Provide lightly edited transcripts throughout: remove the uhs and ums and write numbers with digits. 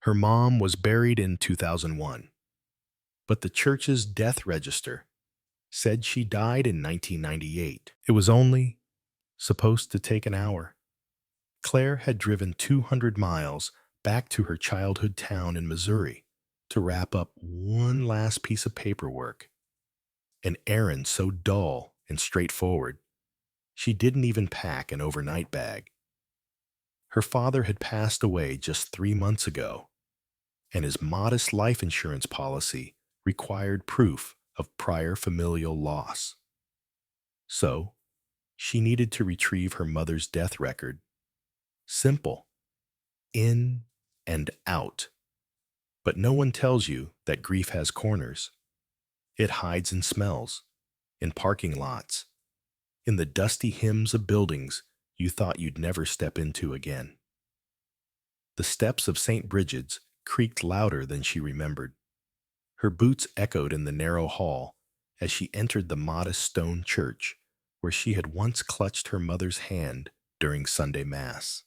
Her mom was buried in 2001, but the church's death register said she died in 1998. It was only supposed to take an hour. Claire had driven 200 miles back to her childhood town in Missouri to wrap up one last piece of paperwork, an errand so dull and straightforward, she didn't even pack an overnight bag. Her father had passed away just 3 months ago, and his modest life insurance policy required proof of prior familial loss. So, she needed to retrieve her mother's death record. Simple. In and out. But no one tells you that grief has corners. It hides in smells, in parking lots, in the dusty hymns of buildings you thought you'd never step into again. The steps of St. Bridget's creaked louder than she remembered. Her boots echoed in the narrow hall as she entered the modest stone church where she had once clutched her mother's hand during Sunday Mass.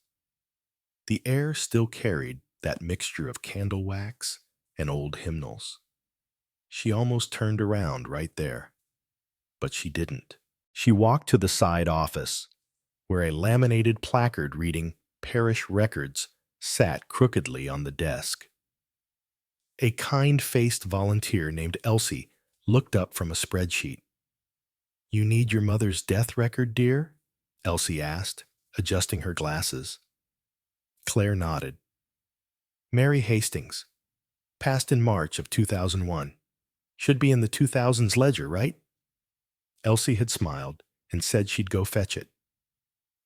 The air still carried that mixture of candle wax and old hymnals. She almost turned around right there, but she didn't. She walked to the side office, where a laminated placard reading "Parish Records" sat crookedly on the desk. A kind-faced volunteer named Elsie looked up from a spreadsheet. "You need your mother's death record, dear?" Elsie asked, adjusting her glasses. Claire nodded. "Mary Hastings. Passed in March of 2001. Should be in the 2000s ledger, right?" Elsie had smiled and said she'd go fetch it.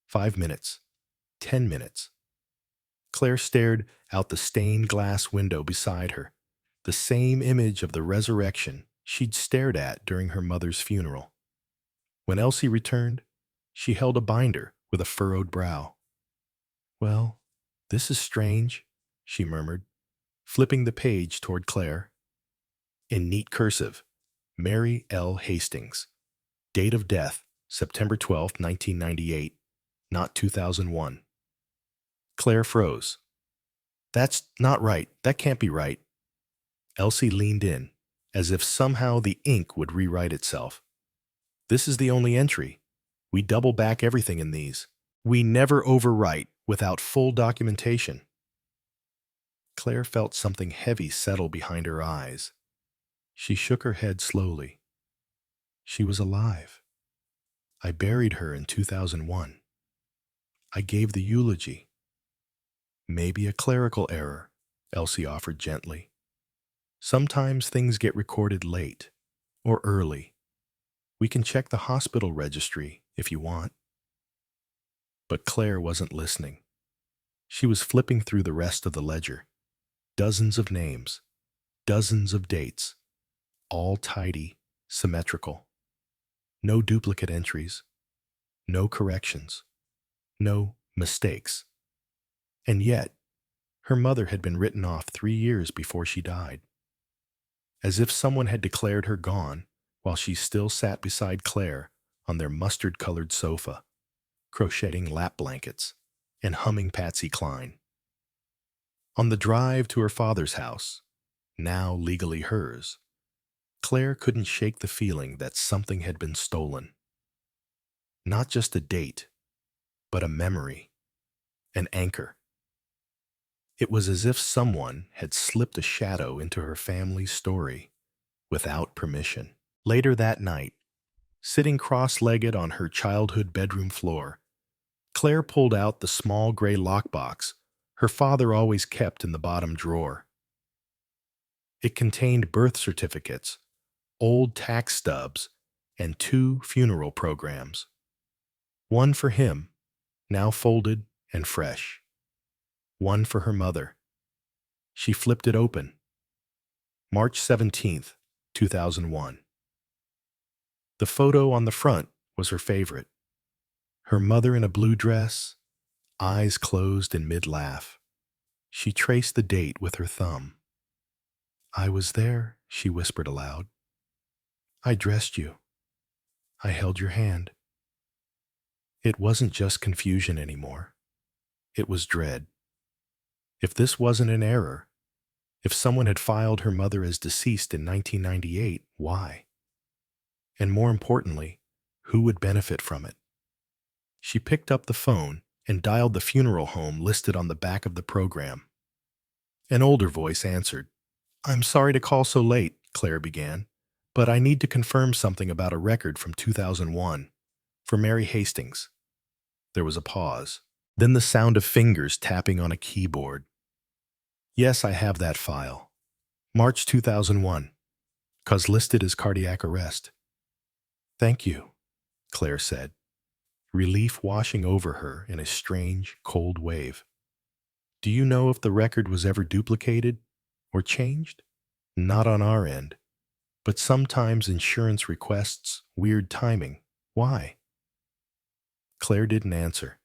5 minutes. 10 minutes. Claire stared out the stained glass window beside her, the same image of the resurrection she'd stared at during her mother's funeral. When Elsie returned, she held a binder with a furrowed brow. "Well, this is strange," she murmured, flipping the page toward Claire. In neat cursive, Mary L. Hastings. Date of death, September 12, 1998, not 2001. Claire froze. "That's not right. That can't be right." Elsie leaned in, as if somehow the ink would rewrite itself. "This is the only entry. We double back everything in these. We never overwrite without full documentation." Claire felt something heavy settle behind her eyes. She shook her head slowly. "She was alive. I buried her in 2001. I gave the eulogy." "Maybe a clerical error," Elsie offered gently. "Sometimes things get recorded late or early. We can check the hospital registry if you want." But Claire wasn't listening. She was flipping through the rest of the ledger. Dozens of names, dozens of dates, all tidy, symmetrical. No duplicate entries, no corrections, no mistakes. And yet, her mother had been written off 3 years before she died. As if someone had declared her gone while she still sat beside Claire on their mustard-colored sofa, crocheting lap blankets and humming Patsy Cline. On the drive to her father's house, now legally hers, Claire couldn't shake the feeling that something had been stolen. Not just a date, but a memory, an anchor. It was as if someone had slipped a shadow into her family's story without permission. Later that night, sitting cross-legged on her childhood bedroom floor, Claire pulled out the small gray lockbox her father always kept in the bottom drawer. It contained birth certificates, old tax stubs, and 2 funeral programs. One for him, now folded and fresh. One for her mother. She flipped it open. March 17th, 2001. The photo on the front was her favorite. Her mother in a blue dress, eyes closed in mid-laugh. She traced the date with her thumb. "I was there," she whispered aloud. "I dressed you. I held your hand." It wasn't just confusion anymore. It was dread. If this wasn't an error, If someone had filed her mother as deceased in 1998, why? And more importantly, who would benefit from it? She picked up the phone and dialed the funeral home listed on the back of the program. An older voice answered. "I'm sorry to call so late," Claire began, "but I need to confirm something about a record from 2001 for Mary Hastings." There was a pause. Then the sound of fingers tapping on a keyboard. "Yes, I have that file. March 2001, 'cause listed as cardiac arrest." "Thank you," Claire said, relief washing over her in a strange, cold wave. "Do you know if the record was ever duplicated or changed?" "Not on our end, but sometimes insurance requests weird timing. Why?" Claire didn't answer.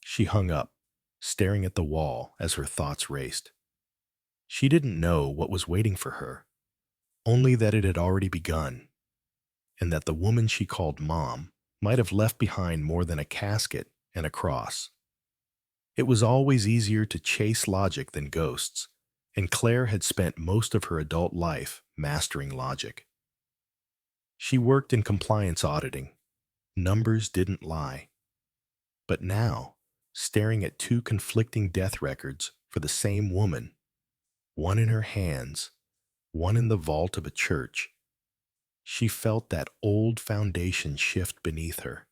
She hung up, staring at the wall as her thoughts raced. She didn't know what was waiting for her, only that it had already begun, and that the woman she called Mom might have left behind more than a casket and a cross. It was always easier to chase logic than ghosts, and Claire had spent most of her adult life mastering logic. She worked in compliance auditing. Numbers didn't lie. But now, staring at two conflicting death records for the same woman, one in her hands, one in the vault of a church, she felt that old foundation shift beneath her.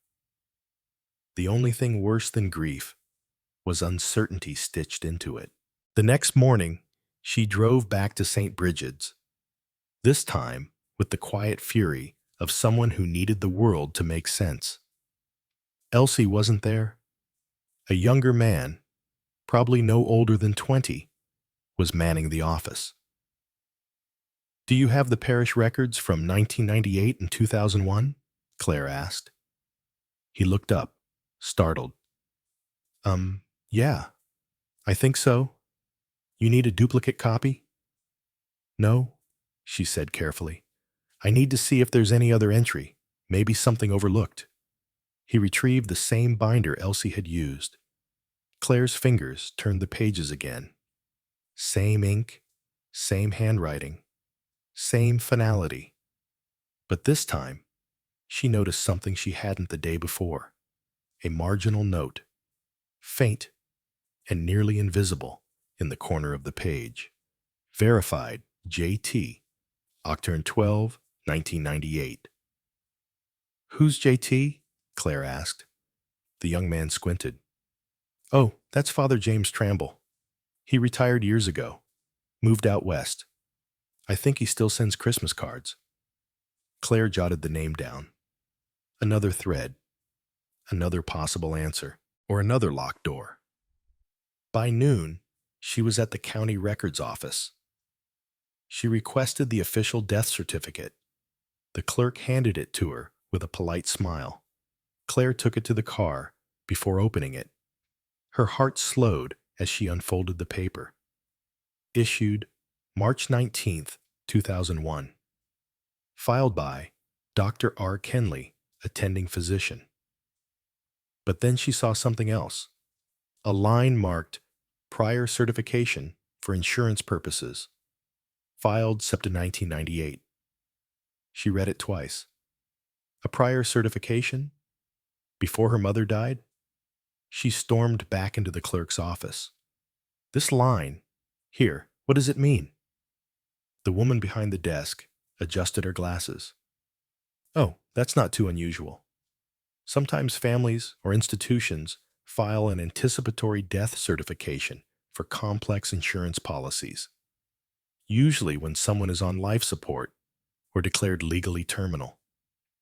The only thing worse than grief was uncertainty stitched into it. The next morning, she drove back to St. Bridget's, this time with the quiet fury of someone who needed the world to make sense. Elsie wasn't there. A younger man, probably no older than 20, was manning the office. "Do you have the parish records from 1998 and 2001? Claire asked. He looked up, startled. Yeah, I think so. You need a duplicate copy?" "No," she said carefully. "I need to see if there's any other entry, maybe something overlooked." He retrieved the same binder Elsie had used. Claire's fingers turned the pages again. Same ink, same handwriting, same finality. But this time, she noticed something she hadn't the day before. A marginal note, faint and nearly invisible, in the corner of the page. Verified, J.T., Octurne 12, 1998. "Who's J.T.?" Claire asked. The young man squinted. "Oh, that's Father James Tramble. He retired years ago. Moved out west. I think he still sends Christmas cards." Claire jotted the name down. Another thread. Another possible answer. Or another locked door. By noon, she was at the county records office. She requested the official death certificate. The clerk handed it to her with a polite smile. Claire took it to the car before opening it. Her heart slowed as she unfolded the paper. Issued March 19th, 2001. Filed by Dr. R. Kenley, attending physician. But then she saw something else. A line marked prior certification for insurance purposes. Filed September 1998. She read it twice. A prior certification? Before her mother died? She stormed back into the clerk's office. "This line, here, what does it mean?" The woman behind the desk adjusted her glasses. "Oh, that's not too unusual. Sometimes families or institutions file an anticipatory death certification for complex insurance policies, usually when someone is on life support or declared legally terminal.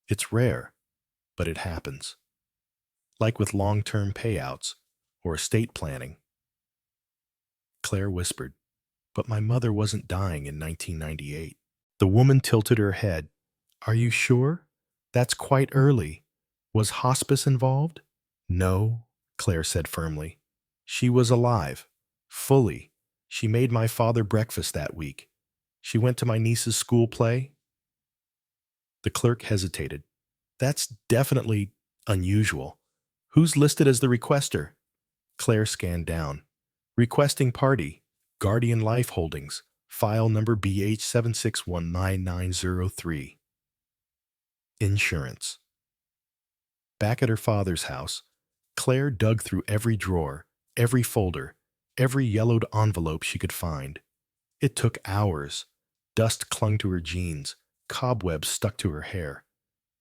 It's rare, but it happens. Like with long-term payouts or estate planning." Claire whispered, "But my mother wasn't dying in 1998. The woman tilted her head. "Are you sure? That's quite early. Was hospice involved?" "No," Claire said firmly. "She was alive. Fully. She made my father breakfast that week. She went to my niece's school play." The clerk hesitated. "That's definitely unusual. Who's listed as the requester?" Claire scanned down. "Requesting party. Guardian Life Holdings, file number BH76199903. Insurance. Back at her father's house, Claire dug through every drawer, every folder, every yellowed envelope she could find. It took hours. Dust clung to her jeans, cobwebs stuck to her hair.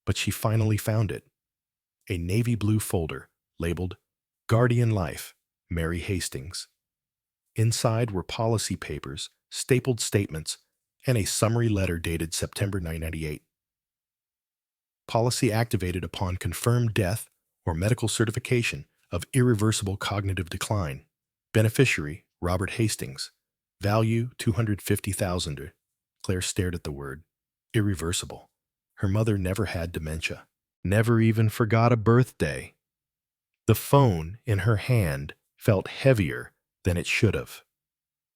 But she finally found it. A navy blue folder labeled Guardian Life, Mary Hastings. Inside were policy papers, stapled statements, and a summary letter dated September 1998. Policy activated upon confirmed death or medical certification of irreversible cognitive decline. Beneficiary, Robert Hastings. Value, $250,000. Claire stared at the word. Irreversible. Her mother never had dementia. Never even forgot a birthday. The phone in her hand felt heavier than it should have.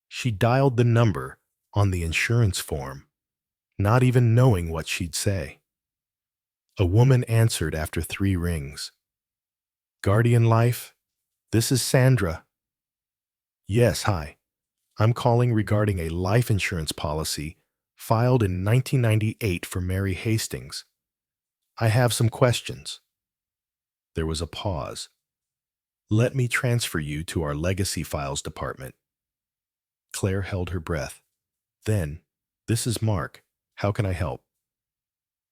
She dialed the number on the insurance form, not even knowing what she'd say. A woman answered after 3 rings. Guardian Life, this is Sandra. Yes, hi. I'm calling regarding a life insurance policy filed in 1998 for Mary Hastings. I have some questions. There was a pause. Let me transfer you to our legacy files department. Claire held her breath. Then, this is Mark. How can I help?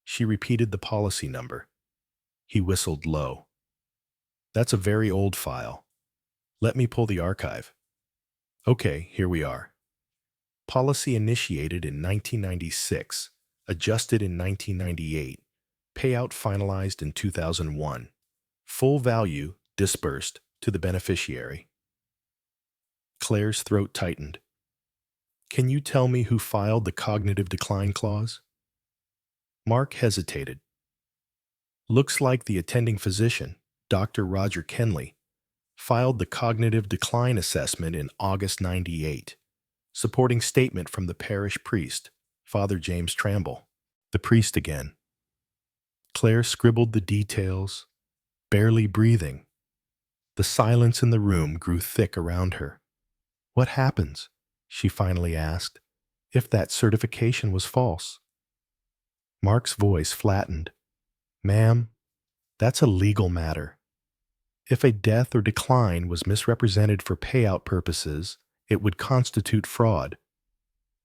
She repeated the policy number. He whistled low. That's a very old file. Let me pull the archive. Okay, here we are. Policy initiated in 1996, adjusted in 1998, payout finalized in 2001, full value disbursed to the beneficiary. Claire's throat tightened. Can you tell me who filed the cognitive decline clause? Mark hesitated. Looks like the attending physician, Dr. Roger Kenley, filed the cognitive decline assessment in August 98, supporting statement from the parish priest, Father James Tramble. The priest again. Claire scribbled the details, barely breathing. The silence in the room grew thick around her. What happens, she finally asked, if that certification was false? Mark's voice flattened. Ma'am, that's a legal matter. If a death or decline was misrepresented for payout purposes, it would constitute fraud.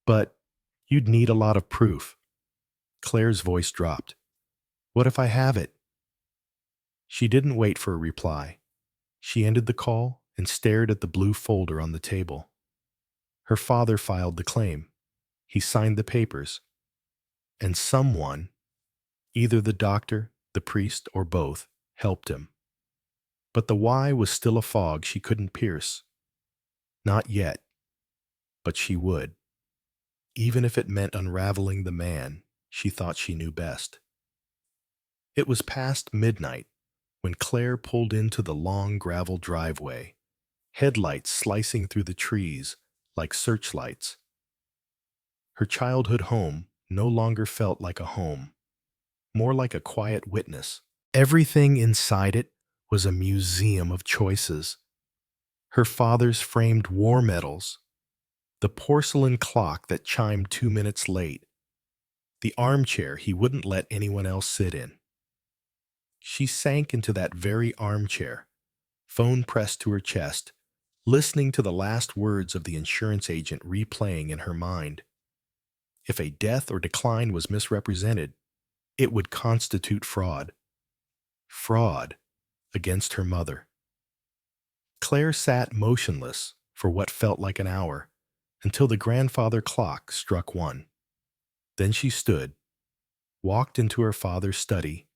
But you'd need a lot of proof. Claire's voice dropped. What if I have it? She didn't wait for a reply. She ended the call and stared at the blue folder on the table. Her father filed the claim. He signed the papers. And someone, either the doctor, the priest, or both, helped him. But the why was still a fog she couldn't pierce. Not yet. But she would. Even if it meant unraveling the man she thought she knew best. It was past midnight when Claire pulled into the long gravel driveway, headlights slicing through the trees like searchlights. Her childhood home no longer felt like a home, more like a quiet witness. Everything inside it was a museum of choices. Her father's framed war medals, the porcelain clock that chimed 2 minutes late, the armchair he wouldn't let anyone else sit in. She sank into that very armchair, phone pressed to her chest, listening to the last words of the insurance agent replaying in her mind. If a death or decline was misrepresented, it would constitute fraud. Fraud against her mother. Claire sat motionless for what felt like an hour, until the grandfather clock struck 1. Then she stood, walked into her father's study,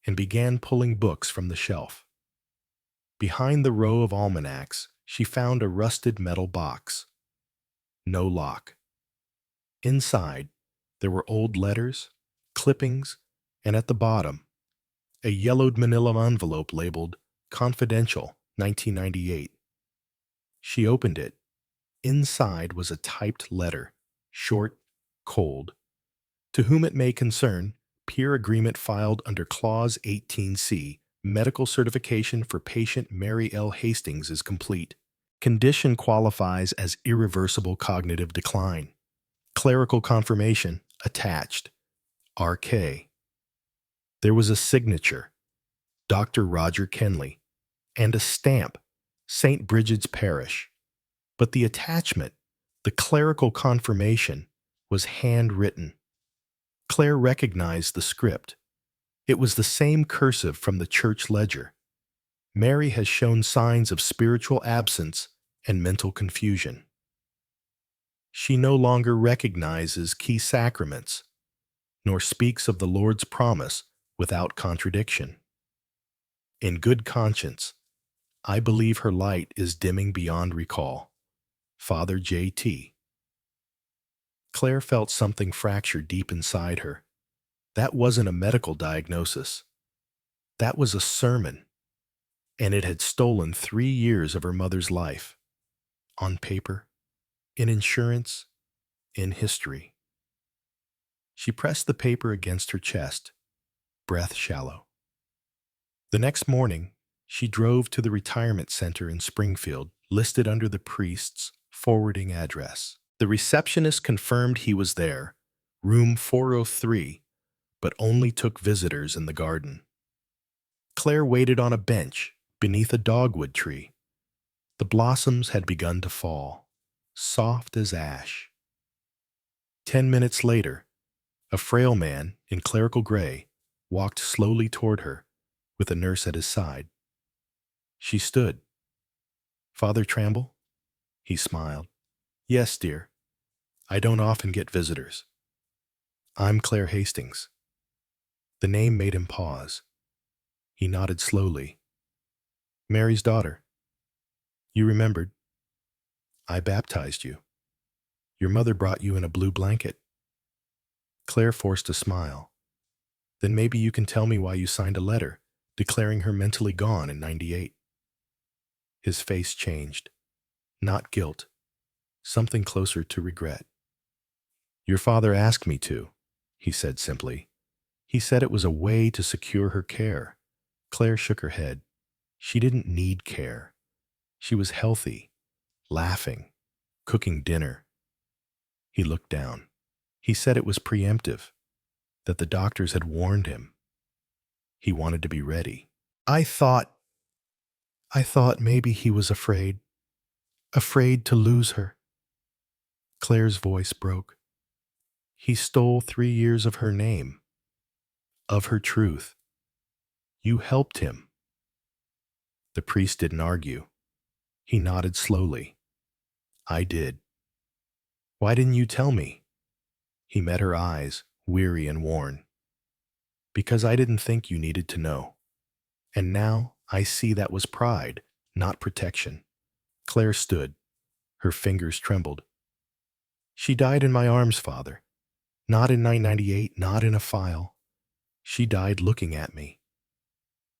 and began pulling books from the shelf. Behind the row of almanacs, she found a rusted metal box. No lock. Inside, there were old letters, clippings, and at the bottom, a yellowed manila envelope labeled Confidential, 1998. She opened it. Inside was a typed letter, short, cold. To whom it may concern, peer agreement filed under Clause 18C, medical certification for patient Mary L. Hastings is complete. Condition qualifies as irreversible cognitive decline. Clerical confirmation attached. RK. There was a signature, Dr. Roger Kenley, and a stamp, St. Bridget's Parish. But the attachment, the clerical confirmation, was handwritten. Claire recognized the script. It was the same cursive from the church ledger. Mary has shown signs of spiritual absence and mental confusion. She no longer recognizes key sacraments, nor speaks of the Lord's promise without contradiction. In good conscience, I believe her light is dimming beyond recall. Father J.T. Claire felt something fracture deep inside her. That wasn't a medical diagnosis. That was a sermon, and it had stolen 3 years of her mother's life. On paper, in insurance, in history. She pressed the paper against her chest, breath shallow. The next morning, she drove to the retirement center in Springfield, listed under the priest's forwarding address. The receptionist confirmed he was there, room 403, but only took visitors in the garden. Claire waited on a bench beneath a dogwood tree. The blossoms had begun to fall, soft as ash. 10 minutes later, a frail man in clerical gray walked slowly toward her, with a nurse at his side. She stood. "Father Tramble?" He smiled. "Yes, dear. I don't often get visitors. I'm Claire Hastings." The name made him pause. He nodded slowly. "Mary's daughter. You remembered. I baptized you. Your mother brought you in a blue blanket." Claire forced a smile. "Then maybe you can tell me why you signed a letter declaring her mentally gone in '98. His face changed. Not guilt. Something closer to regret. "Your father asked me to," he said simply. "He said it was a way to secure her care." Claire shook her head. She didn't need care. She was healthy, laughing, cooking dinner. He looked down. He said it was preemptive, that the doctors had warned him. He wanted to be ready. I thought maybe he was afraid to lose her." Claire's voice broke. "He stole 3 years of her name, of her truth. You helped him." The priest didn't argue. He nodded slowly. "I did." "Why didn't you tell me?" He met her eyes, weary and worn. "Because I didn't think you needed to know. And now I see that was pride, not protection." Claire stood. Her fingers trembled. "She died in my arms, Father. Not in 998, not in a file. She died looking at me."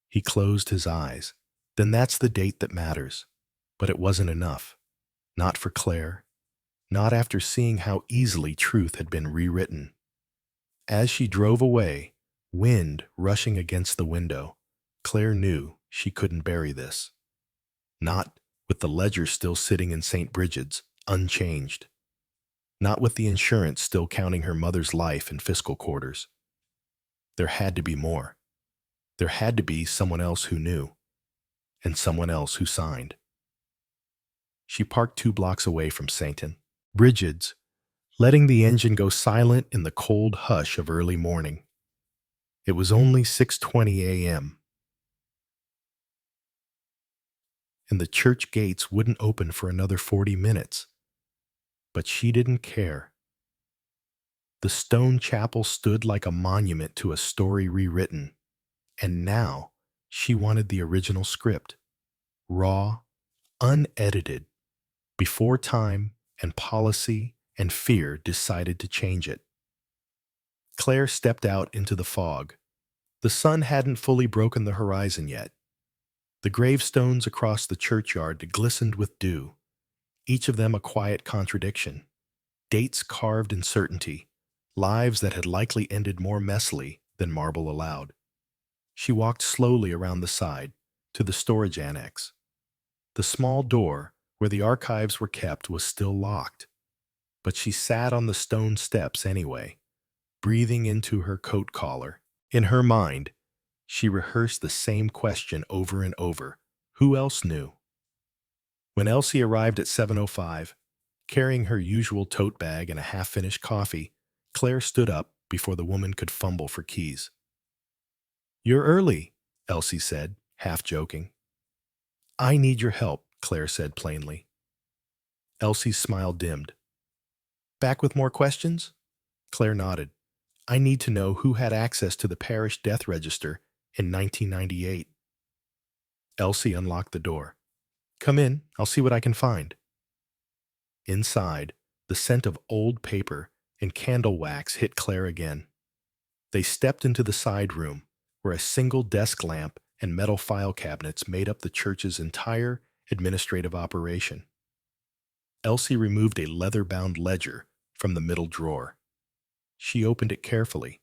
He closed his eyes. "Then that's the date that matters." But it wasn't enough. Not for Claire. Not after seeing how easily truth had been rewritten. As she drove away, wind rushing against the window, Claire knew she couldn't bury this. Not with the ledger still sitting in St. Bridget's, unchanged. Not with the insurance still counting her mother's life in fiscal quarters. There had to be more. There had to be someone else who knew, and someone else who signed. She parked 2 blocks away from St. Bridget's, letting the engine go silent in the cold hush of early morning. It was only 6:20 a.m., and the church gates wouldn't open for another 40 minutes. But she didn't care. The stone chapel stood like a monument to a story rewritten, and now she wanted the original script, raw, unedited, before time and policy and fear decided to change it. Claire stepped out into the fog. The sun hadn't fully broken the horizon yet. The gravestones across the churchyard glistened with dew, each of them a quiet contradiction. Dates carved in certainty, lives that had likely ended more messily than marble allowed. She walked slowly around the side, to the storage annex. The small door where the archives were kept was still locked, but she sat on the stone steps anyway, breathing into her coat collar. In her mind, she rehearsed the same question over and over. Who else knew? When Elsie arrived at 7:05, carrying her usual tote bag and a half-finished coffee, Claire stood up before the woman could fumble for keys. "You're early," Elsie said, half joking. "I need your help," Claire said plainly. Elsie's smile dimmed. "Back with more questions?" Claire nodded. "I need to know who had access to the parish death register in 1998. Elsie unlocked the door. "Come in, I'll see what I can find." Inside, the scent of old paper and candle wax hit Claire again. They stepped into the side room, where a single desk lamp and metal file cabinets made up the church's entire administrative operation. Elsie removed a leather-bound ledger from the middle drawer. She opened it carefully,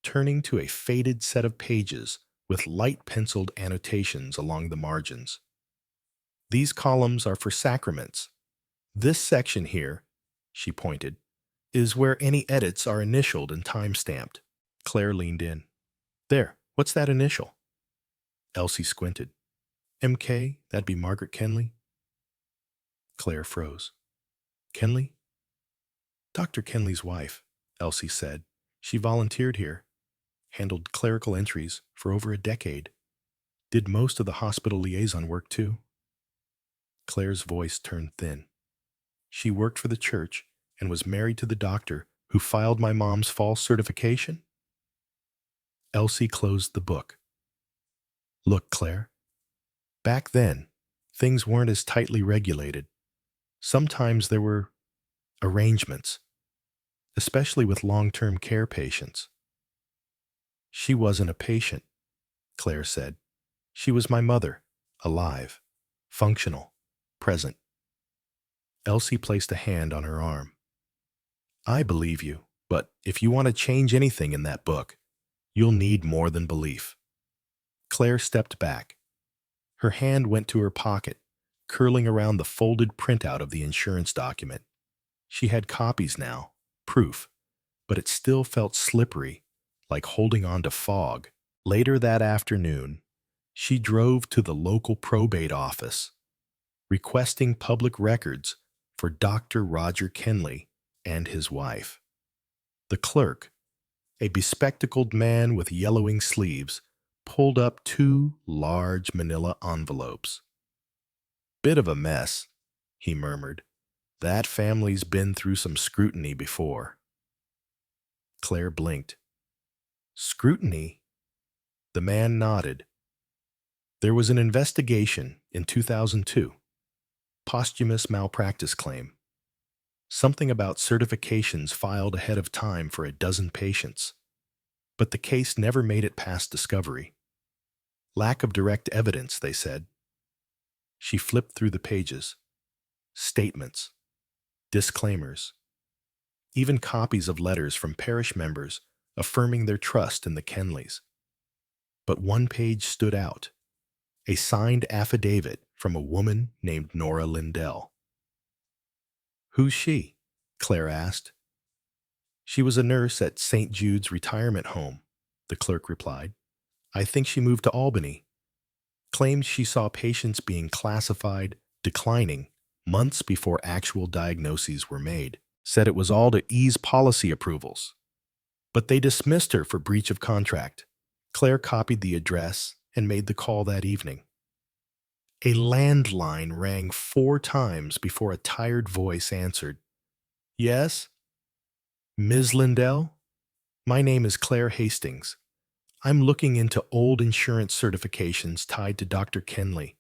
turning to a faded set of pages with light-penciled annotations along the margins. "These columns are for sacraments. This section here," she pointed, "is where any edits are initialed and time-stamped." Claire leaned in. "There, what's that initial?" Elsie squinted. "MK, that'd be Margaret Kenley." Claire froze. "Kenley?" "Dr. Kenley's wife," Elsie said. "She volunteered here, handled clerical entries for over a decade, did most of the hospital liaison work too." Claire's voice turned thin. "She worked for the church and was married to the doctor who filed my mom's false certification?" Elsie closed the book. "Look, Claire, back then, things weren't as tightly regulated. Sometimes there were arrangements, especially with long-term care patients." "She wasn't a patient," Claire said. "She was my mother, alive, functional, present." Elsie placed a hand on her arm. "I believe you, but if you want to change anything in that book, you'll need more than belief." Claire stepped back. Her hand went to her pocket, curling around the folded printout of the insurance document. She had copies now, proof, but it still felt slippery, like holding on to fog. Later that afternoon, she drove to the local probate office, requesting public records for Dr. Roger Kenley and his wife. The clerk, a bespectacled man with yellowing sleeves, pulled up two large manila envelopes. "Bit of a mess," he murmured. "That family's been through some scrutiny before." Claire blinked. "Scrutiny?" The man nodded. "There was an investigation in 2002. Posthumous malpractice claim. Something about certifications filed ahead of time for a dozen patients. But the case never made it past discovery. Lack of direct evidence, they said." She flipped through the pages. Statements. Disclaimers. Even copies of letters from parish members affirming their trust in the Kenleys. But one page stood out. A signed affidavit from a woman named Nora Lindell. "Who's she?" Claire asked. "She was a nurse at St. Jude's retirement home," the clerk replied. "I think she moved to Albany. Claimed she saw patients being classified declining months before actual diagnoses were made. Said it was all to ease policy approvals. But they dismissed her for breach of contract." Claire copied the address and made the call that evening. A landline rang 4 times before a tired voice answered. "Yes? Ms. Lindell? My name is Claire Hastings. I'm looking into old insurance certifications tied to Dr. Kenley.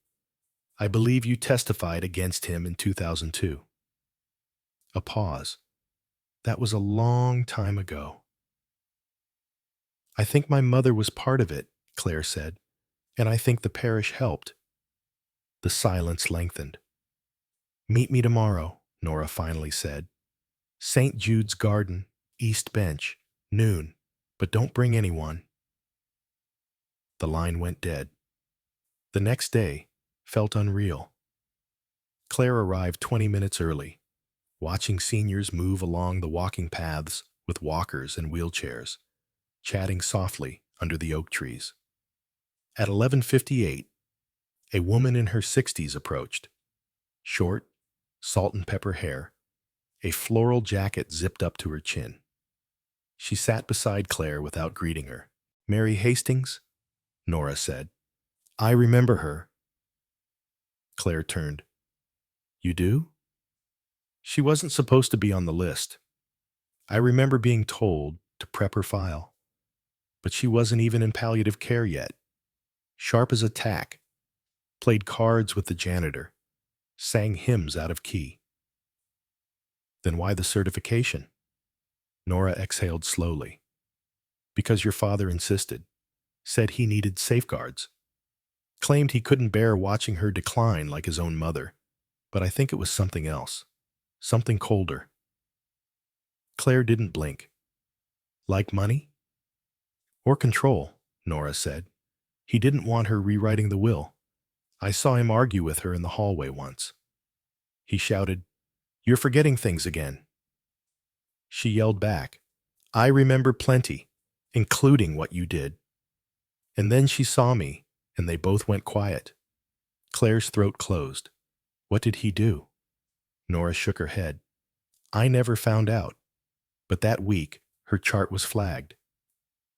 I believe you testified against him in 2002. A pause. "That was a long time ago." "I think my mother was part of it," Claire said, "and I think the parish helped." The silence lengthened. "Meet me tomorrow," Nora finally said. "St. Jude's Garden, East Bench, noon, but don't bring anyone." The line went dead. The next day felt unreal. Claire arrived 20 minutes early, watching seniors move along the walking paths with walkers and wheelchairs, chatting softly under the oak trees. At 11:58, a woman in her 60s approached. Short, salt and pepper hair, a floral jacket zipped up to her chin. She sat beside Claire without greeting her. "Mary Hastings?" Nora said. "I remember her." Claire turned. "You do?" "She wasn't supposed to be on the list. I remember being told to prep her file. But she wasn't even in palliative care yet. Sharp as a tack, played cards with the janitor, sang hymns out of key." "Then why the certification?" Nora exhaled slowly. "Because your father insisted. Said he needed safeguards. Claimed he couldn't bear watching her decline like his own mother. But I think it was something else. Something colder." Claire didn't blink. "Like money?" "Or control," Nora said. "He didn't want her rewriting the will. I saw him argue with her in the hallway once. He shouted, 'You're forgetting things again.' She yelled back, 'I remember plenty, including what you did.' And then she saw me, and they both went quiet." Claire's throat closed. "What did he do?" Nora shook her head. "I never found out. But that week, her chart was flagged.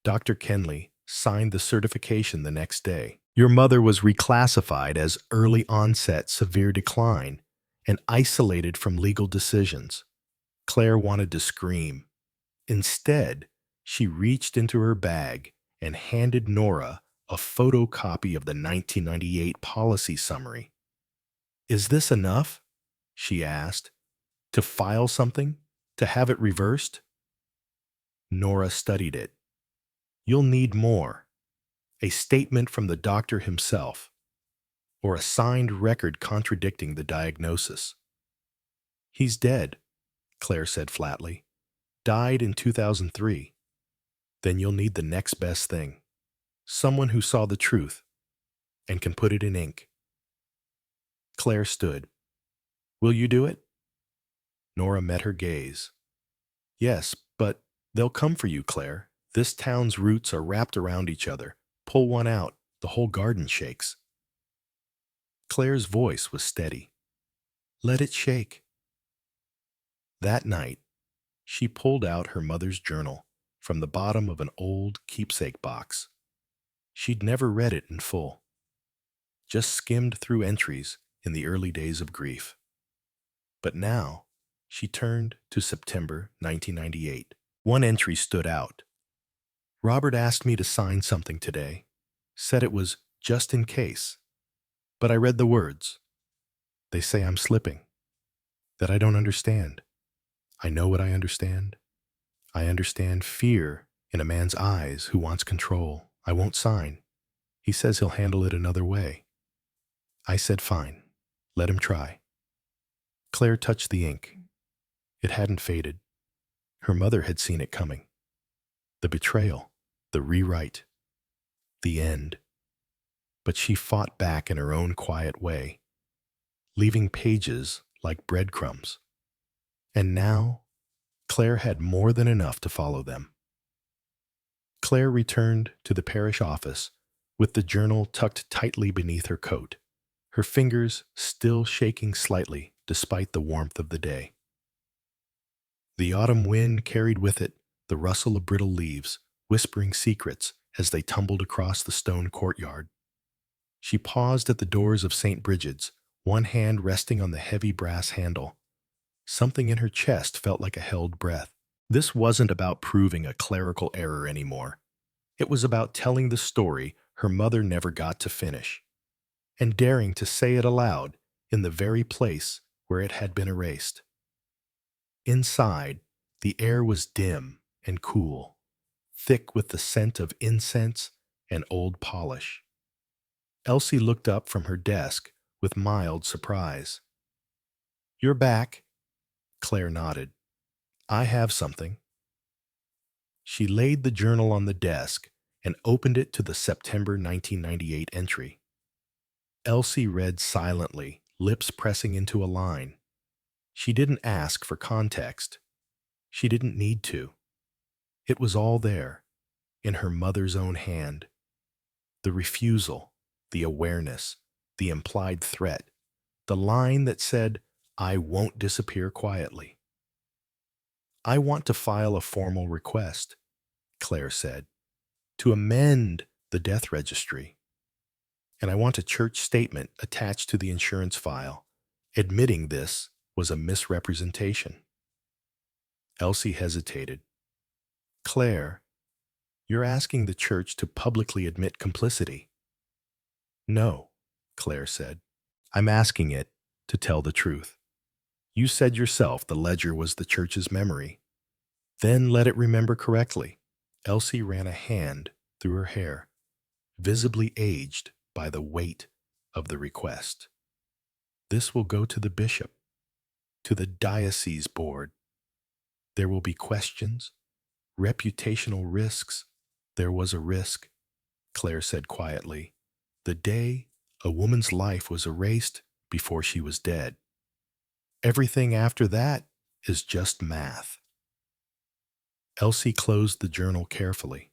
Dr. Kenley signed the certification the next day. Your mother was reclassified as early onset severe decline and isolated from legal decisions." Claire wanted to scream. Instead, she reached into her bag and handed Nora a photocopy of the 1998 policy summary. "Is this enough?" she asked. "To file something? To have it reversed?" Nora studied it. "You'll need more. A statement from the doctor himself, or a signed record contradicting the diagnosis." "He's dead," Claire said flatly. "Died in 2003. Then you'll need the next best thing. Someone who saw the truth and can put it in ink." Claire stood. "Will you do it?" Nora met her gaze. "Yes, but they'll come for you, Claire. This town's roots are wrapped around each other. Pull one out, the whole garden shakes." Claire's voice was steady. "Let it shake." That night, she pulled out her mother's journal from the bottom of an old keepsake box. She'd never read it in full, just skimmed through entries in the early days of grief. But now, she turned to September 1998. One entry stood out. "Robert asked me to sign something today. Said it was just in case. But I read the words. They say I'm slipping. That I don't understand. I know what I understand. I understand fear in a man's eyes who wants control. I won't sign. He says he'll handle it another way." I said fine. Let him try. Claire touched the ink. It hadn't faded. Her mother had seen it coming. The betrayal, the rewrite, the end. But she fought back in her own quiet way, leaving pages like breadcrumbs. And now, Claire had more than enough to follow them. Claire returned to the parish office with the journal tucked tightly beneath her coat, her fingers still shaking slightly despite the warmth of the day. The autumn wind carried with it the rustle of brittle leaves, whispering secrets as they tumbled across the stone courtyard. She paused at the doors of St. Bridget's, one hand resting on the heavy brass handle. Something in her chest felt like a held breath. This wasn't about proving a clerical error anymore. It was about telling the story her mother never got to finish, and daring to say it aloud in the very place where it had been erased. Inside, the air was dim and cool, thick with the scent of incense and old polish. Elsie looked up from her desk with mild surprise. "You're back," Claire nodded. "I have something." She laid the journal on the desk and opened it to the September 1998 entry. Elsie read silently, lips pressing into a line. She didn't ask for context. She didn't need to. It was all there, in her mother's own hand. The refusal, the awareness, the implied threat, the line that said, "I won't disappear quietly." "I want to file a formal request," Claire said, "to amend the death registry. And I want a church statement attached to the insurance file, admitting this was a misrepresentation." Elsie hesitated. "Claire, you're asking the church to publicly admit complicity." "No," Claire said. "I'm asking it to tell the truth. You said yourself the ledger was the church's memory. Then let it remember correctly." Elsie ran a hand through her hair, visibly aged by the weight of the request. "This will go to the bishop, to the diocese board. There will be questions, reputational risks." "There was a risk," Claire said quietly, "the day a woman's life was erased before she was dead. Everything after that is just math." Elsie closed the journal carefully.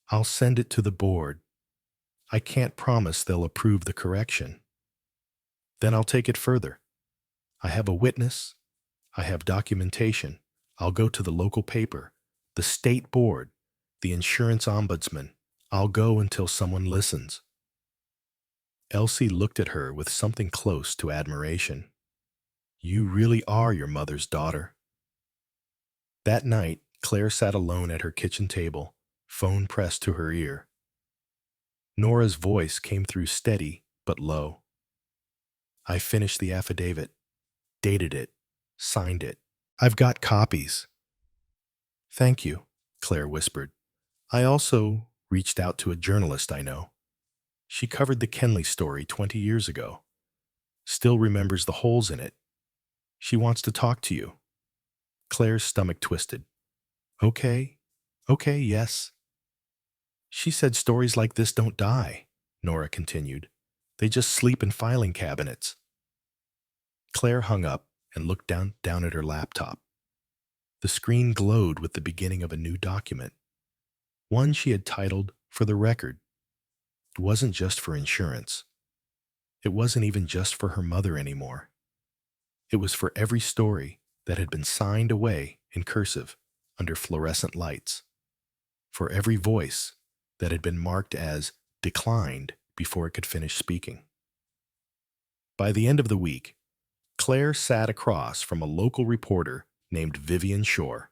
"I'll send it to the board. I can't promise they'll approve the correction. Then I'll take it further. I have a witness. I have documentation. I'll go to the local paper, the state board, the insurance ombudsman. I'll go until someone listens." Elsie looked at her with something close to admiration. "You really are your mother's daughter." That night, Claire sat alone at her kitchen table, phone pressed to her ear. Nora's voice came through steady but low. "I finished the affidavit, dated it, signed it. I've got copies." "Thank you," Claire whispered. "I also reached out to a journalist I know. She covered the Kenley story 20 years ago. Still remembers the holes in it. She wants to talk to you." Claire's stomach twisted. Okay, yes." "She said stories like this don't die," Nora continued. "They just sleep in filing cabinets." Claire hung up and looked down at her laptop. The screen glowed with the beginning of a new document, one she had titled "For the Record." It wasn't just for insurance. It wasn't even just for her mother anymore. It was for every story that had been signed away in cursive under fluorescent lights, for every voice that had been marked as declined before it could finish speaking. By the end of the week, Claire sat across from a local reporter named Vivian Shore,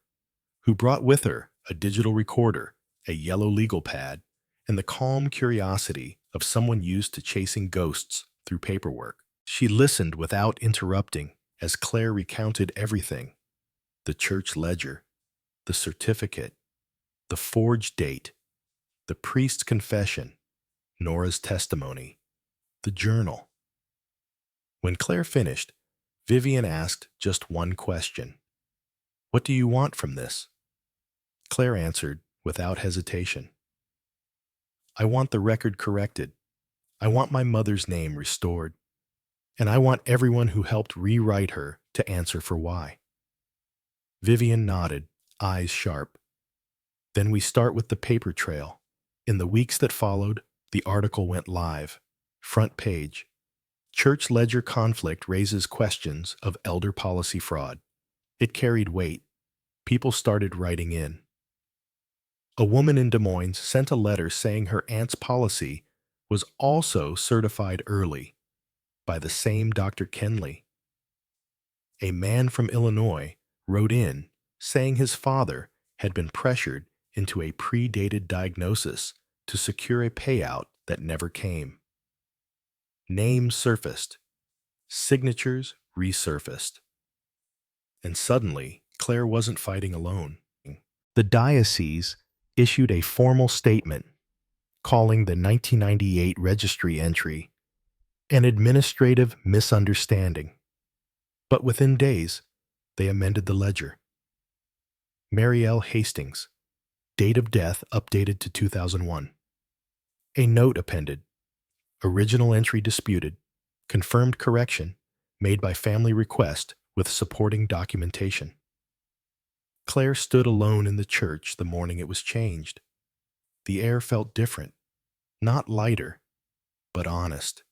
who brought with her a digital recorder, a yellow legal pad, and the calm curiosity of someone used to chasing ghosts through paperwork. She listened without interrupting as Claire recounted everything: the church ledger, the certificate, the forged date, the priest's confession, Nora's testimony, the journal. When Claire finished, Vivian asked just one question. "What do you want from this?" Claire answered without hesitation. "I want the record corrected. I want my mother's name restored. And I want everyone who helped rewrite her to answer for why." Vivian nodded, eyes sharp. "Then we start with the paper trail." In the weeks that followed, the article went live. Front page. Church ledger conflict raises questions of elder policy fraud. It carried weight. People started writing in. A woman in Des Moines sent a letter saying her aunt's policy was also certified early by the same Dr. Kenley. A man from Illinois wrote in saying his father had been pressured into a predated diagnosis to secure a payout that never came. Names surfaced. Signatures resurfaced. And suddenly, Claire wasn't fighting alone. The diocese issued a formal statement calling the 1998 registry entry an administrative misunderstanding. But within days, they amended the ledger. Mary L. Hastings, date of death updated to 2001. A note appended. Original entry disputed. Confirmed correction, made by family request with supporting documentation. Claire stood alone in the church the morning it was changed. The air felt different, not lighter, but honest.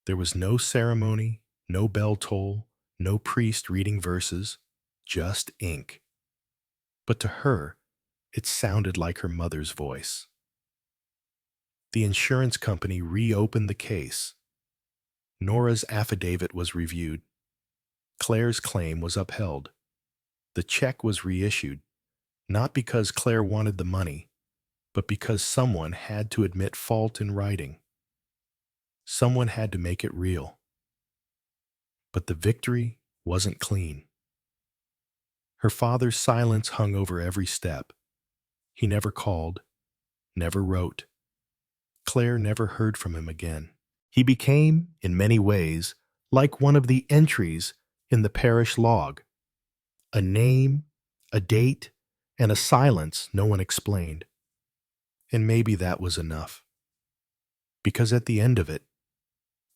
There was no ceremony, no bell toll, no priest reading verses, just ink. But to her, it sounded like her mother's voice. The insurance company reopened the case. Nora's affidavit was reviewed. Claire's claim was upheld. The check was reissued, not because Claire wanted the money, but because someone had to admit fault in writing. Someone had to make it real. But the victory wasn't clean. Her father's silence hung over every step. He never called, never wrote. Claire never heard from him again. He became, in many ways, like one of the entries in the parish log. A name, a date, and a silence no one explained. And maybe that was enough. Because at the end of it,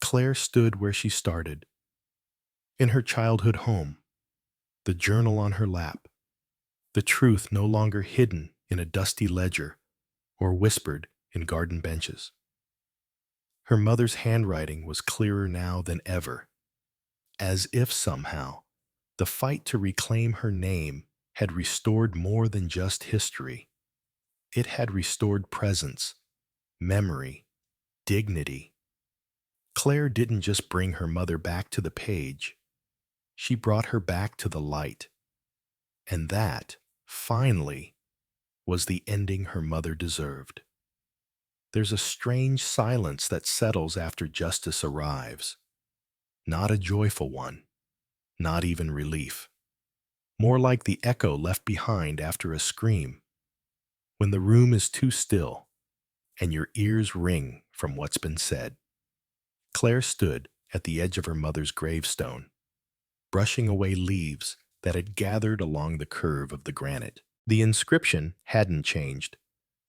Claire stood where she started, in her childhood home, the journal on her lap, the truth no longer hidden in a dusty ledger or whispered in garden benches. Her mother's handwriting was clearer now than ever, as if somehow the fight to reclaim her name had restored more than just history. It had restored presence, memory, dignity. Claire didn't just bring her mother back to the page. She brought her back to the light. And that, finally, was the ending her mother deserved. There's a strange silence that settles after justice arrives. Not a joyful one, not even relief. More like the echo left behind after a scream, when the room is too still and your ears ring from what's been said. Claire stood at the edge of her mother's gravestone, brushing away leaves that had gathered along the curve of the granite. The inscription hadn't changed.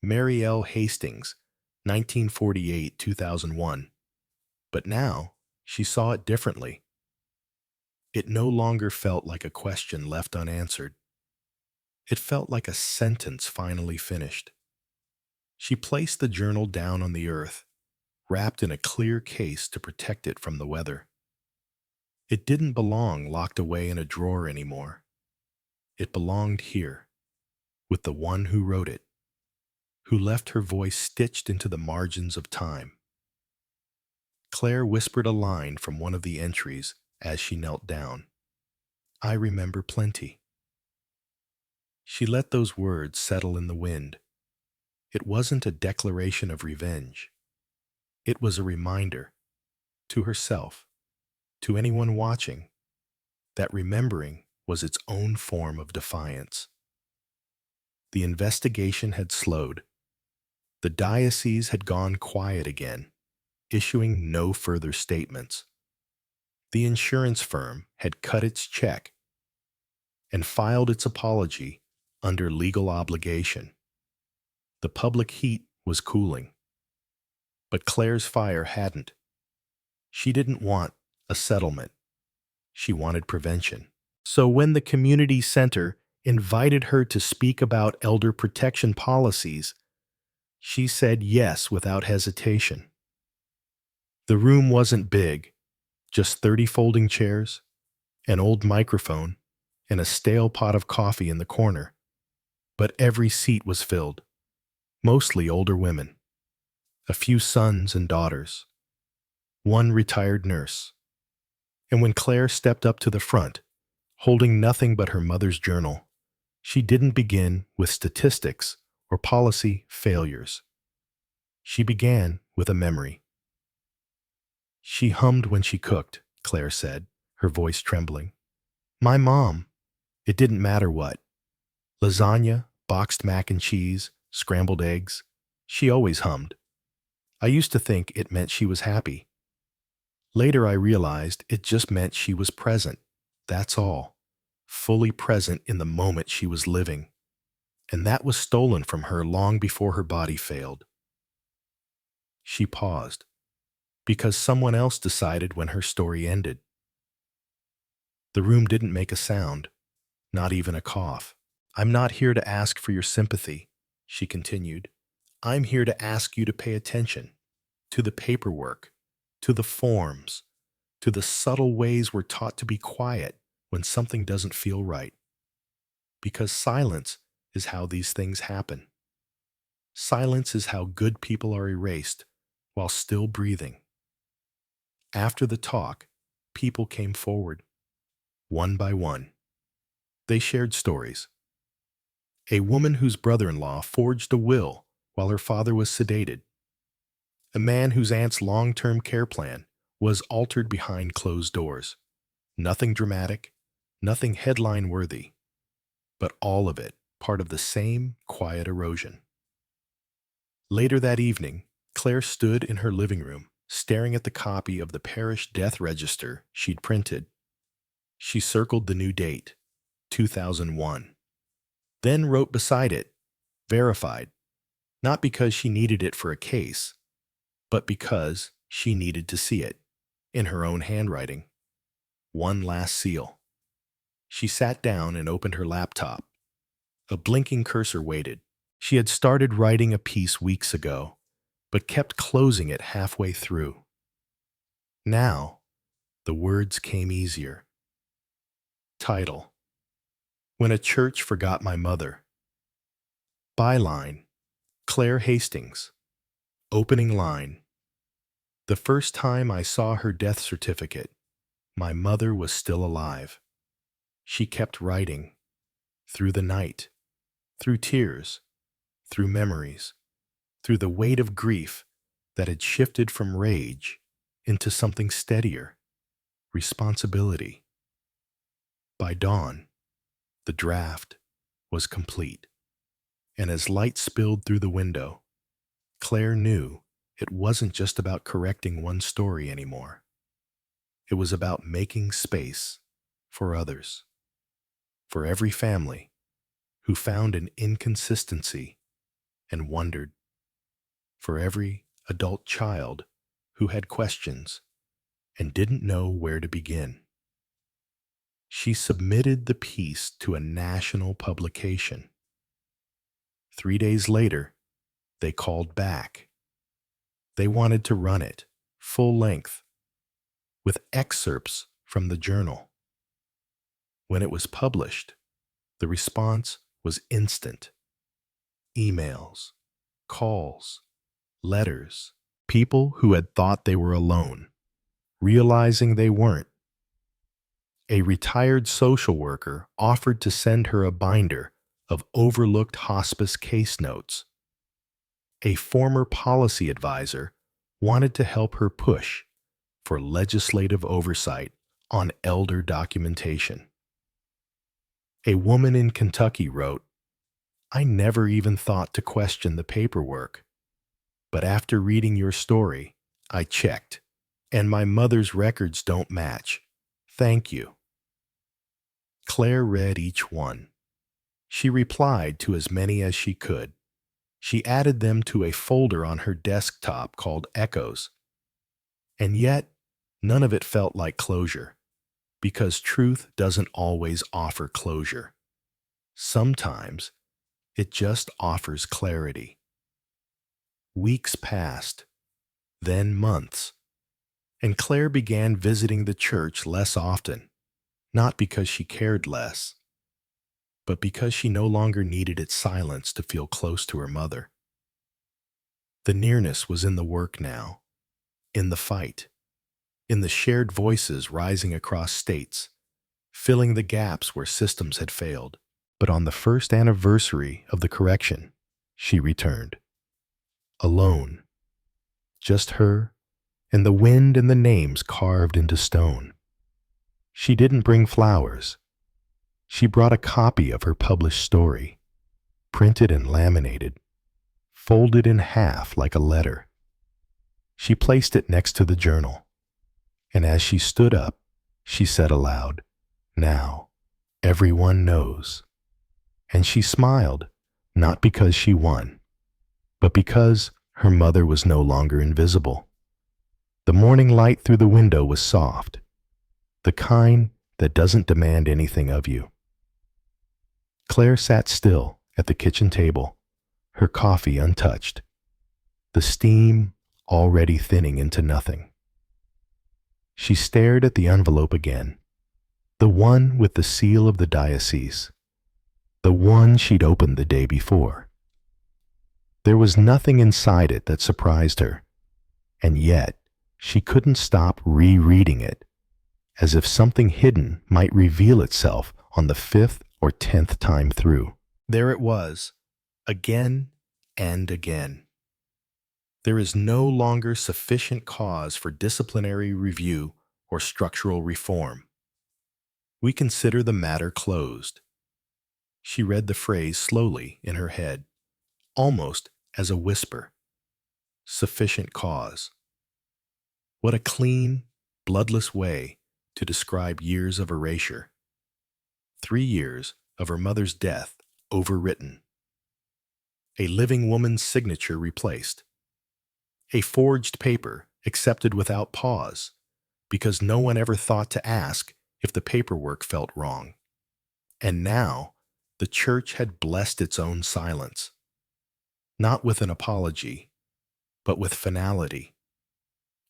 Mary L. Hastings, 1948-2001. But now, she saw it differently. It no longer felt like a question left unanswered. It felt like a sentence finally finished. She placed the journal down on the earth, wrapped in a clear case to protect it from the weather. It didn't belong locked away in a drawer anymore. It belonged here, with the one who wrote it, who left her voice stitched into the margins of time. Claire whispered a line from one of the entries as she knelt down. I remember plenty. She let those words settle in the wind. It wasn't a declaration of revenge. It was a reminder, to herself, to anyone watching, that remembering was its own form of defiance. The investigation had slowed. The diocese had gone quiet again, issuing no further statements. The insurance firm had cut its check and filed its apology under legal obligation. The public heat was cooling. But Claire's fire hadn't. She didn't want a settlement. She wanted prevention. So when the community center invited her to speak about elder protection policies, she said yes without hesitation. The room wasn't big, just 30 folding chairs, an old microphone, and a stale pot of coffee in the corner. But every seat was filled, mostly older women, a few sons and daughters, one retired nurse. And when Claire stepped up to the front, holding nothing but her mother's journal, she didn't begin with statistics or policy failures. She began with a memory. She hummed when she cooked, Claire said, her voice trembling. My mom. It didn't matter what. Lasagna, boxed mac and cheese, scrambled eggs. She always hummed. I used to think it meant she was happy. Later I realized it just meant she was present. That's all. Fully present in the moment she was living. And that was stolen from her long before her body failed. She paused. because someone else decided when her story ended. The room didn't make a sound, not even a cough. "I'm not here to ask for your sympathy," she continued. "I'm here to ask you to pay attention to the paperwork, to the forms, to the subtle ways we're taught to be quiet when something doesn't feel right. Because silence is how these things happen. Silence is how good people are erased while still breathing." After the talk, people came forward, one by one. They shared stories. A woman whose brother-in-law forged a will while her father was sedated. A man whose aunt's long-term care plan was altered behind closed doors. Nothing dramatic, nothing headline-worthy, but all of it part of the same quiet erosion. Later that evening, Claire stood in her living room, staring at the copy of the parish death register she'd printed. She circled the new date, 2001, then wrote beside it, "Verified," not because she needed it for a case, but because she needed to see it, in her own handwriting. One last seal. She sat down and opened her laptop. A blinking cursor waited. She had started writing a piece weeks ago, but kept closing it halfway through. Now, the words came easier. Title: When a Church Forgot My Mother. Byline: Claire Hastings. Opening line: The first time I saw her death certificate, my mother was still alive. She kept writing, through the night, through tears, through memories, through the weight of grief that had shifted from rage into something steadier, responsibility. By dawn, the draft was complete, and as light spilled through the window, Claire knew it wasn't just about correcting one story anymore. It was about making space for others, for every family who found an inconsistency and wondered, for every adult child who had questions and didn't know where to begin. She submitted the piece to a national publication. 3 days later, they called back. They wanted to run it, full length, with excerpts from the journal. When it was published, the response was instant. Emails, calls, letters, people who had thought they were alone, realizing they weren't. A retired social worker offered to send her a binder of overlooked hospice case notes. A former policy advisor wanted to help her push for legislative oversight on elder documentation. A woman in Kentucky wrote, "I never even thought to question the paperwork, but after reading your story, I checked, and my mother's records don't match. Thank you." Claire read each one. She replied to as many as she could. She added them to a folder on her desktop called Echoes. And yet, none of it felt like closure, because truth doesn't always offer closure. Sometimes, it just offers clarity. Weeks passed, then months, and Claire began visiting the church less often, not because she cared less, but because she no longer needed its silence to feel close to her mother. The nearness was in the work now, in the fight, in the shared voices rising across states, filling the gaps where systems had failed. But on the first anniversary of the correction, she returned. Alone. Just her and the wind and the names carved into stone. She didn't bring flowers. She brought a copy of her published story, printed and laminated, folded in half like a letter. She placed it next to the journal, and as she stood up, she said aloud, "Now, everyone knows." And she smiled, not because she won, but because her mother was no longer invisible. The morning light through the window was soft, the kind that doesn't demand anything of you. Claire sat still at the kitchen table, her coffee untouched, the steam already thinning into nothing. She stared at the envelope again, the one with the seal of the diocese, the one she'd opened the day before. There was nothing inside it that surprised her, and yet she couldn't stop rereading it, as if something hidden might reveal itself on the 5th or 10th time through. There it was, again and again. There is no longer sufficient cause for disciplinary review or structural reform. We consider the matter closed. She read the phrase slowly in her head, almost as a whisper. Sufficient cause. What a clean, bloodless way to describe years of erasure. 3 years of her mother's death overwritten. A living woman's signature replaced. A forged paper accepted without pause, because no one ever thought to ask if the paperwork felt wrong. And now, the church had blessed its own silence. Not with an apology, but with finality.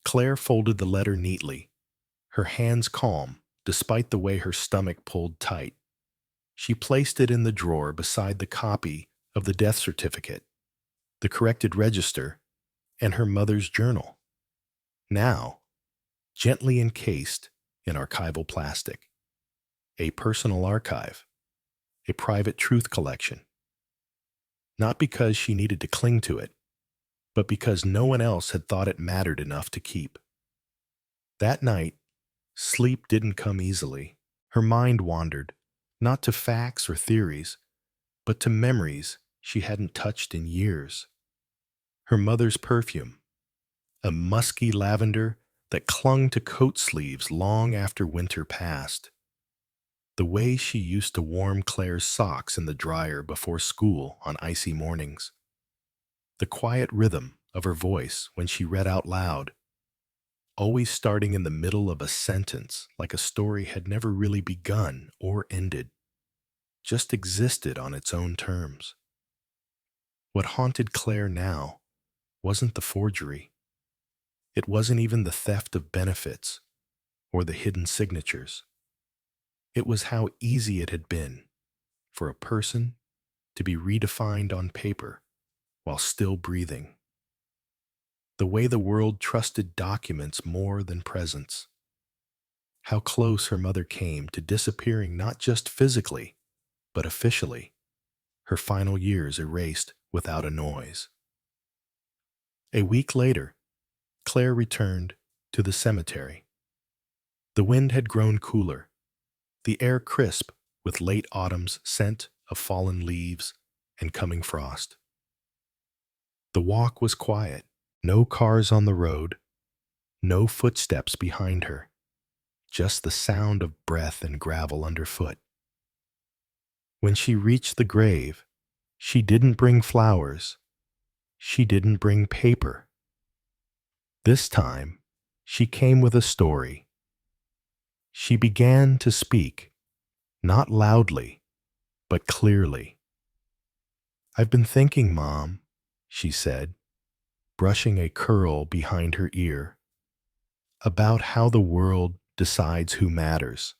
Claire folded the letter neatly, her hands calm despite the way her stomach pulled tight. She placed it in the drawer beside the copy of the death certificate, the corrected register, and her mother's journal. Now, gently encased in archival plastic. A personal archive, a private truth collection. Not because she needed to cling to it, but because no one else had thought it mattered enough to keep. That night, sleep didn't come easily. Her mind wandered, not to facts or theories, but to memories she hadn't touched in years. Her mother's perfume, a musky lavender that clung to coat sleeves long after winter passed. The way she used to warm Claire's socks in the dryer before school on icy mornings. The quiet rhythm of her voice when she read out loud, always starting in the middle of a sentence like a story had never really begun or ended, just existed on its own terms. What haunted Claire now wasn't the forgery. It wasn't even the theft of benefits or the hidden signatures. It was how easy it had been for a person to be redefined on paper while still breathing. The way the world trusted documents more than presence. How close her mother came to disappearing not just physically, but officially, her final years erased without a noise. A week later, Claire returned to the cemetery. The wind had grown cooler, the air crisp with late autumn's scent of fallen leaves and coming frost. The walk was quiet, no cars on the road, no footsteps behind her, just the sound of breath and gravel underfoot. When she reached the grave, she didn't bring flowers, she didn't bring paper. This time, she came with a story. She began to speak, not loudly, but clearly. "I've been thinking, Mom," she said, brushing a curl behind her ear, "about how the world decides who matters,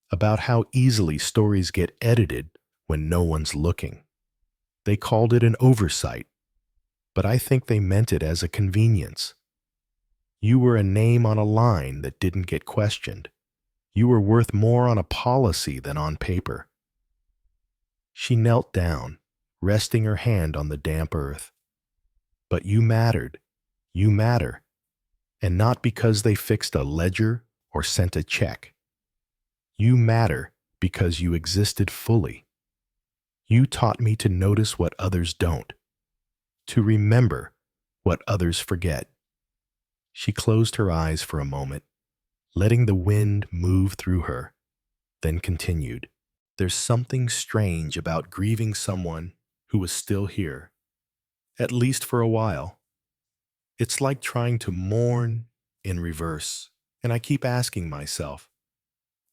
about how easily stories get edited when no one's looking. They called it an oversight, but I think they meant it as a convenience. You were a name on a line that didn't get questioned. You were worth more on a policy than on paper." She knelt down, resting her hand on the damp earth. "But you mattered. You matter. And not because they fixed a ledger or sent a check. You matter because you existed fully. You taught me to notice what others don't, to remember what others forget." She closed her eyes for a moment, letting the wind move through her, then continued. "There's something strange about grieving someone who was still here, at least for a while. It's like trying to mourn in reverse, and I keep asking myself,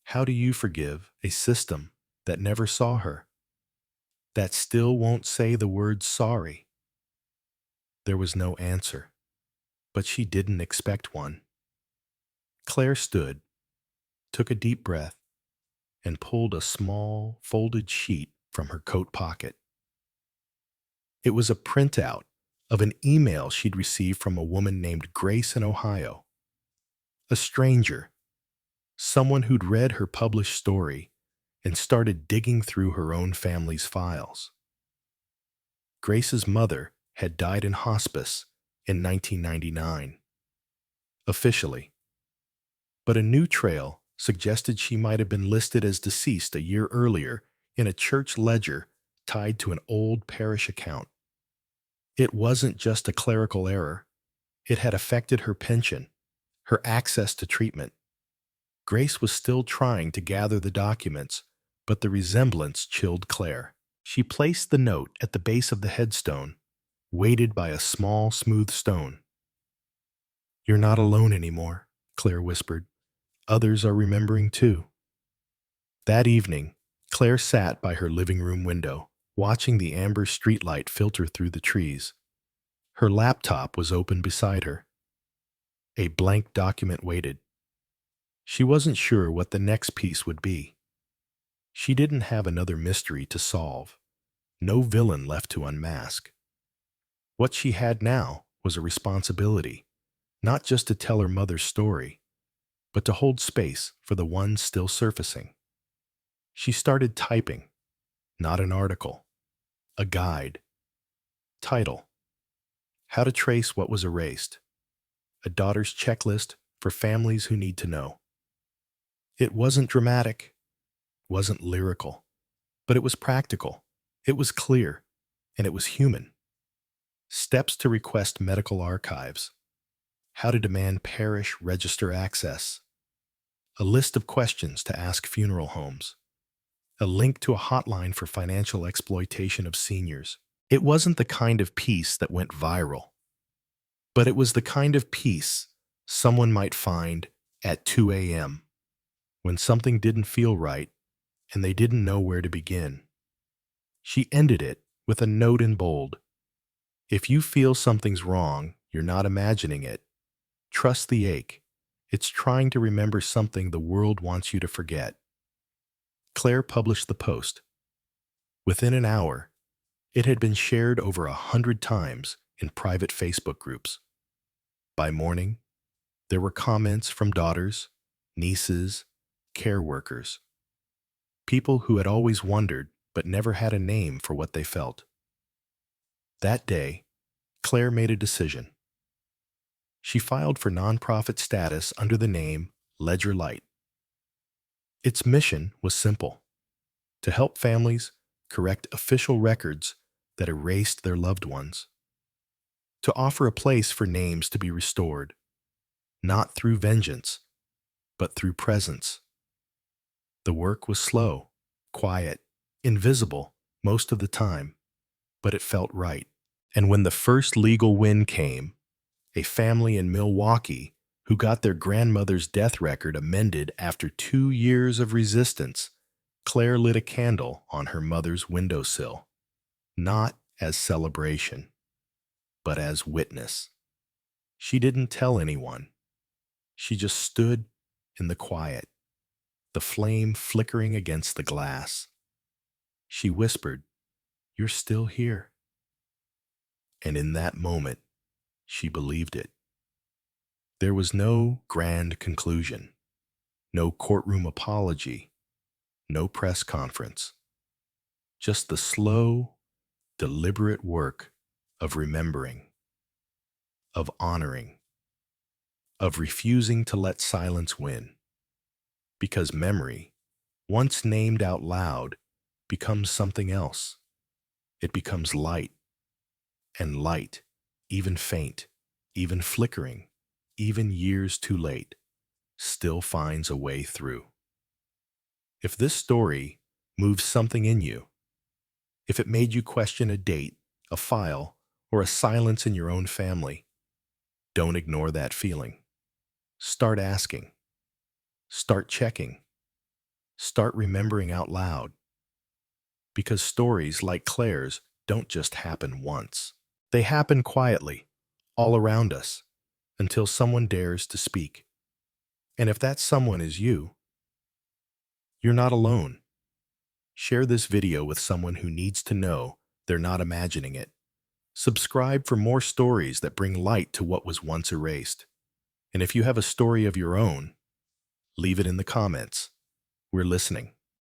how do you forgive a system that never saw her, that still won't say the word sorry? There was no answer, but she didn't expect one. Claire stood, took a deep breath, and pulled a small, folded sheet from her coat pocket. It was a printout of an email she'd received from a woman named Grace in Ohio, a stranger, someone who'd read her published story and started digging through her own family's files. Grace's mother had died in hospice in 1999, officially, but a new trail suggested she might have been listed as deceased a year earlier in a church ledger tied to an old parish account. It wasn't just a clerical error. It had affected her pension, her access to treatment. Grace was still trying to gather the documents, but the resemblance chilled Claire. She placed the note at the base of the headstone, weighted by a small, smooth stone. "You're not alone anymore," Claire whispered. "Others are remembering too." That evening, Claire sat by her living room window, watching the amber streetlight filter through the trees. Her laptop was open beside her. A blank document waited. She wasn't sure what the next piece would be. She didn't have another mystery to solve, no villain left to unmask. What she had now was a responsibility, not just to tell her mother's story, but to hold space for the ones still surfacing. She started typing, not an article, a guide. Title: How to Trace What Was Erased. A Daughter's Checklist for Families Who Need to Know. It wasn't dramatic, wasn't lyrical, but it was practical, it was clear, and it was human. Steps to request medical archives. How to demand parish register access. A list of questions to ask funeral homes. A link to a hotline for financial exploitation of seniors. It wasn't the kind of piece that went viral, but it was the kind of piece someone might find at 2 a.m. when something didn't feel right and they didn't know where to begin. She ended it with a note in bold. "If you feel something's wrong, you're not imagining it. Trust the ache. It's trying to remember something the world wants you to forget." Claire published the post. Within an hour, it had been shared over 100 times in private Facebook groups. By morning, there were comments from daughters, nieces, care workers, people who had always wondered but never had a name for what they felt. That day, Claire made a decision. She filed for nonprofit status under the name Ledger Light. Its mission was simple: to help families correct official records that erased their loved ones, to offer a place for names to be restored, not through vengeance, but through presence. The work was slow, quiet, invisible most of the time, but it felt right. And when the first legal win came, a family in Milwaukee who got their grandmother's death record amended after 2 years of resistance, Claire lit a candle on her mother's windowsill, not as celebration, but as witness. She didn't tell anyone. She just stood in the quiet, the flame flickering against the glass. She whispered, "You're still here." And in that moment, she believed it. There was no grand conclusion, no courtroom apology, no press conference. Just the slow, deliberate work of remembering, of honoring, of refusing to let silence win. Because memory, once named out loud, becomes something else. It becomes light. And light, even faint, even flickering, even years too late, still finds a way through. If this story moves something in you, if it made you question a date, a file, or a silence in your own family, don't ignore that feeling. Start asking. Start checking. Start remembering out loud. Because stories like Claire's don't just happen once. They happen quietly, all around us, until someone dares to speak. And if that someone is you, you're not alone. Share this video with someone who needs to know they're not imagining it. Subscribe for more stories that bring light to what was once erased. And if you have a story of your own, leave it in the comments. We're listening.